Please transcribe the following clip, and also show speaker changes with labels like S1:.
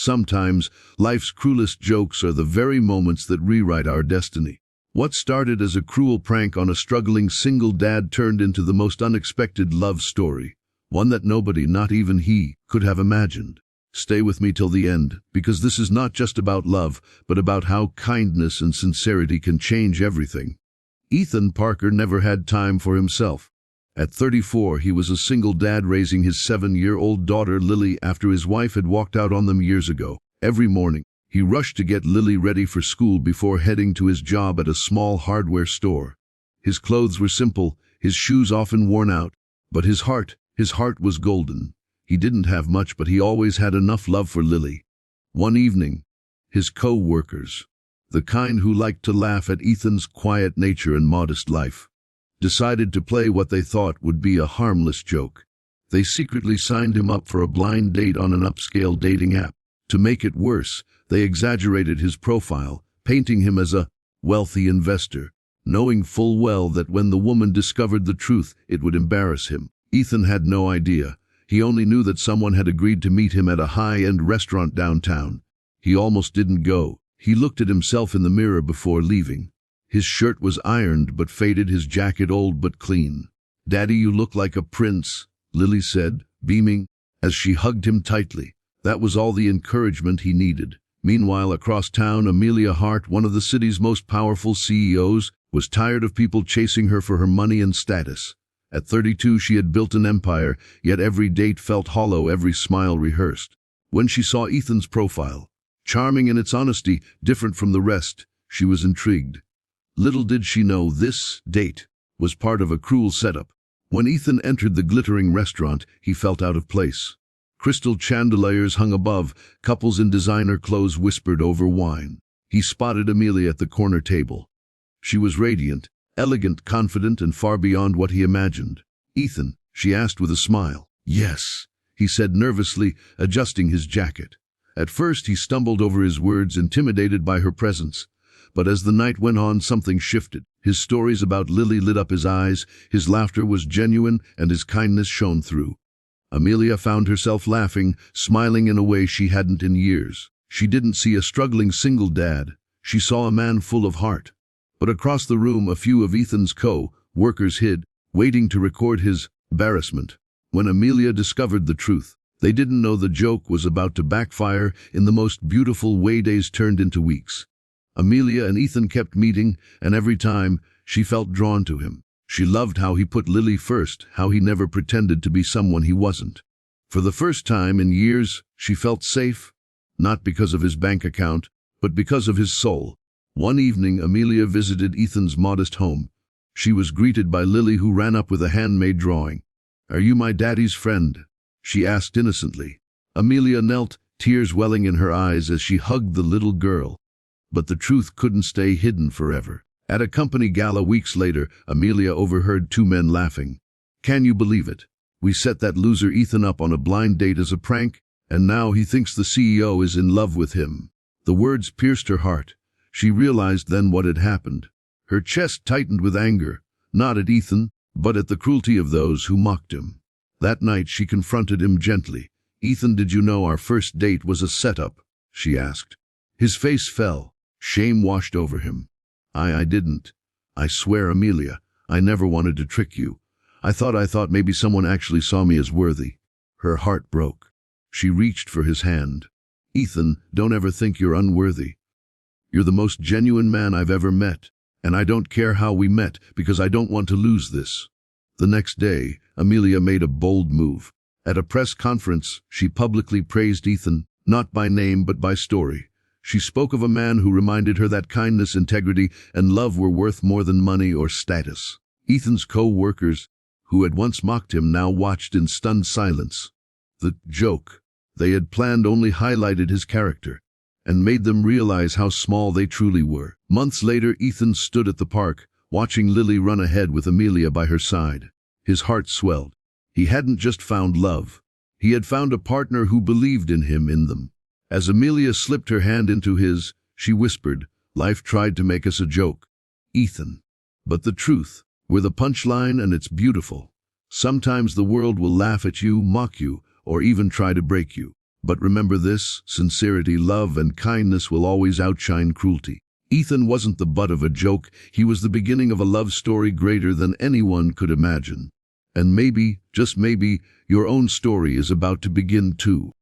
S1: Sometimes, life's cruelest jokes are the very moments that rewrite our destiny. What started as a cruel prank on a struggling single dad turned into the most unexpected love story, one that nobody, not even he, could have imagined. Stay with me till the end, because this is not just about love, but about how kindness and sincerity can change everything. Ethan Parker never had time for himself. At 34, he was a single dad raising his 7-year-old daughter Lily after his wife had walked out on them years ago. Every morning, he rushed to get Lily ready for school before heading to his job at a small hardware store. His clothes were simple, his shoes often worn out, but his heart was golden. He didn't have much, but he always had enough love for Lily. One evening, his co-workers, the kind who liked to laugh at Ethan's quiet nature and modest life, decided to play what they thought would be a harmless joke. They secretly signed him up for a blind date on an upscale dating app. To make it worse, they exaggerated his profile, painting him as a wealthy investor, knowing full well that when the woman discovered the truth, it would embarrass him. Ethan had no idea. He only knew that someone had agreed to meet him at a high-end restaurant downtown. He almost didn't go. He looked at himself in the mirror before leaving. His shirt was ironed but faded, his jacket old but clean. "Daddy, you look like a prince," Lily said, beaming, as she hugged him tightly. That was all the encouragement he needed. Meanwhile, across town, Amelia Hart, one of the city's most powerful CEOs, was tired of people chasing her for her money and status. At 32, she had built an empire, yet every date felt hollow, every smile rehearsed. When she saw Ethan's profile, charming in its honesty, different from the rest, she was intrigued. Little did she know this date was part of a cruel setup. When Ethan entered the glittering restaurant, he felt out of place. Crystal chandeliers hung above, couples in designer clothes whispered over wine. He spotted Amelia at the corner table. She was radiant, elegant, confident, and far beyond what he imagined. "Ethan?" she asked with a smile. "Yes," he said nervously, adjusting his jacket. At first he stumbled over his words, intimidated by her presence. But as the night went on, something shifted. His stories about Lily lit up his eyes, his laughter was genuine, and his kindness shone through. Amelia found herself laughing, smiling in a way she hadn't in years. She didn't see a struggling single dad. She saw a man full of heart. But across the room, a few of Ethan's co-workers hid, waiting to record his embarrassment. When Amelia discovered the truth, they didn't know the joke was about to backfire in the most beautiful way. Days turned into weeks. Amelia and Ethan kept meeting, and every time, she felt drawn to him. She loved how he put Lily first, how he never pretended to be someone he wasn't. For the first time in years, she felt safe, not because of his bank account, but because of his soul. One evening, Amelia visited Ethan's modest home. She was greeted by Lily, who ran up with a handmade drawing. "Are you my daddy's friend?" she asked innocently. Amelia knelt, tears welling in her eyes as she hugged the little girl. But the truth couldn't stay hidden forever. At a company gala weeks later, Amelia overheard two men laughing. "Can you believe it? We set that loser Ethan up on a blind date as a prank, and now he thinks the CEO is in love with him." The words pierced her heart. She realized then what had happened. Her chest tightened with anger, not at Ethan, but at the cruelty of those who mocked him. That night she confronted him gently. "Ethan, did you know our first date was a setup?" she asked. His face fell. Shame washed over him. I didn't. I swear, Amelia, I never wanted to trick you. I thought maybe someone actually saw me as worthy." Her heart broke. She reached for his hand. "Ethan, don't ever think you're unworthy. You're the most genuine man I've ever met, and I don't care how we met, because I don't want to lose this." The next day, Amelia made a bold move. At a press conference, she publicly praised Ethan, not by name but by story. She spoke of a man who reminded her that kindness, integrity, and love were worth more than money or status. Ethan's co-workers, who had once mocked him, now watched in stunned silence. The joke they had planned only highlighted his character and made them realize how small they truly were. Months later, Ethan stood at the park, watching Lily run ahead with Amelia by her side. His heart swelled. He hadn't just found love. He had found a partner who believed in him, in them. As Amelia slipped her hand into his, she whispered, "Life tried to make us a joke, Ethan. But the truth, we're the punchline, and it's beautiful. Sometimes the world will laugh at you, mock you, or even try to break you. But remember this, sincerity, love, and kindness will always outshine cruelty. Ethan wasn't the butt of a joke, he was the beginning of a love story greater than anyone could imagine. And maybe, just maybe, your own story is about to begin too.